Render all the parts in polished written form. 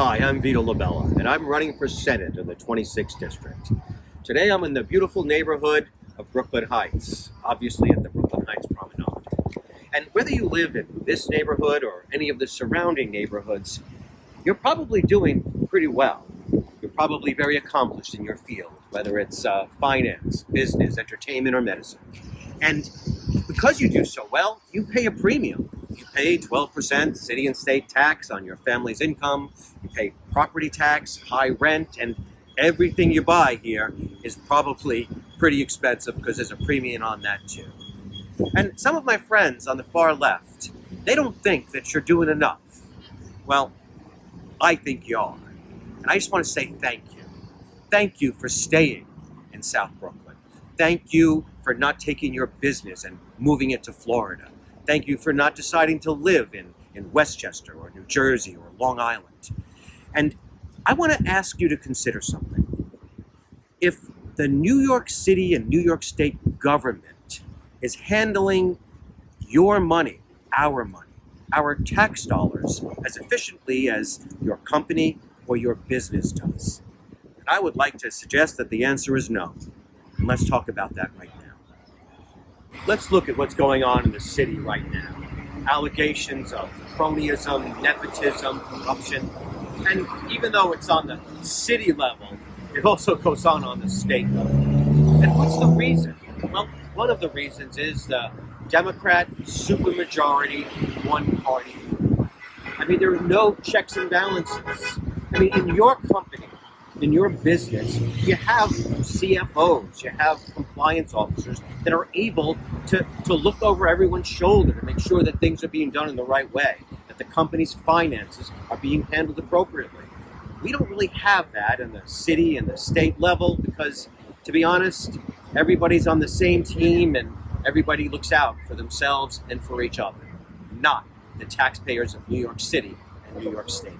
Hi, I'm Vito LaBella, and I'm running for Senate in the 26th District. Today I'm in the beautiful neighborhood of Brooklyn Heights, obviously at the Brooklyn Heights Promenade. And whether you live in this neighborhood or any of the surrounding neighborhoods, you're probably doing pretty well. You're probably very accomplished in your field, whether it's finance, business, entertainment, or medicine. And because you do so well, you pay a premium. You pay 12% city and state tax on your family's income. You pay property tax, high rent, and everything you buy here is probably pretty expensive because there's a premium on that too. And some of my friends on the far left, they don't think that you're doing enough. Well, I think you are. And I just want to say thank you. Thank you for staying in South Brooklyn. Thank you for not taking your business and moving it to Florida. Thank you for not deciding to live in Westchester or New Jersey or Long Island. And I want to ask you to consider something. If the New York City and New York State government is handling your money, our tax dollars, as efficiently as your company or your business does, and I would like to suggest that the answer is no. And let's talk about that right now. Let's look at what's going on in the city right now. Allegations of cronyism, nepotism, corruption. And even though it's on the city level, it also goes on the state level. And what's the reason? Well, one of the reasons is the Democrat supermajority one-party rule. I mean, there are no checks and balances. I mean, in your company, in your business, you have CFOs, you have compliance officers that are able to look over everyone's shoulder to make sure that things are being done in the right way, that the company's finances are being handled appropriately. We don't really have that in the city and the state level because, to be honest, everybody's on the same team and everybody looks out for themselves and for each other, not the taxpayers of New York City and New York State.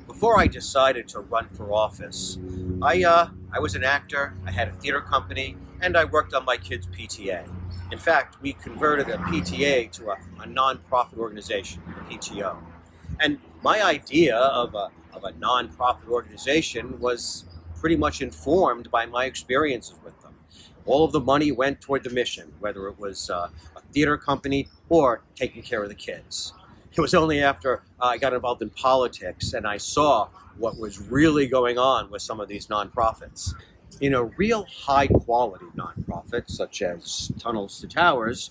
Before I decided to run for office, I was an actor, I had a theater company, and I worked on my kids' PTA. In fact, we converted a PTA to a non-profit organization, a PTO. And my idea of a non-profit organization was pretty much informed by my experiences with them. All of the money went toward the mission, whether it was a theater company or taking care of the kids. It was only after I got involved in politics and I saw what was really going on with some of these nonprofits. In a real high-quality nonprofit, such as Tunnels to Towers,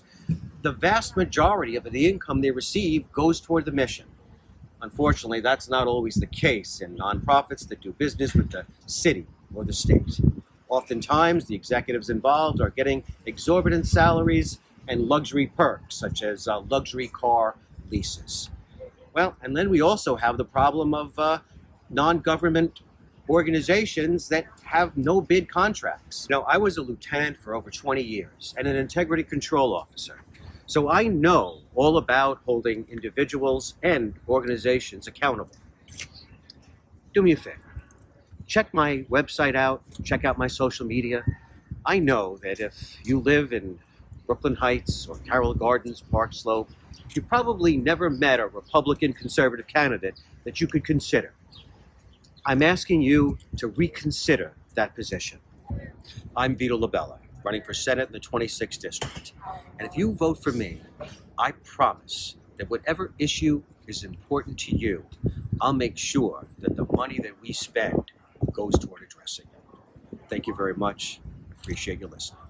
the vast majority of the income they receive goes toward the mission. Unfortunately, that's not always the case in nonprofits that do business with the city or the state. Oftentimes, the executives involved are getting exorbitant salaries and luxury perks, such as luxury car leases. Well, and then we also have the problem of non-government organizations that have no bid contracts. You know, I was a lieutenant for over 20 years and an integrity control officer. So I know all about holding individuals and organizations accountable. Do me a favor. Check my website out, check out my social media. I know that if you live in Brooklyn Heights or Carroll Gardens, Park Slope, you probably never met a Republican conservative candidate that you could consider. I'm asking you to reconsider that position. I'm Vito LaBella, running for Senate in the 26th District. And if you vote for me, I promise that whatever issue is important to you, I'll make sure that the money that we spend goes toward addressing it. Thank you very much. Appreciate you listening.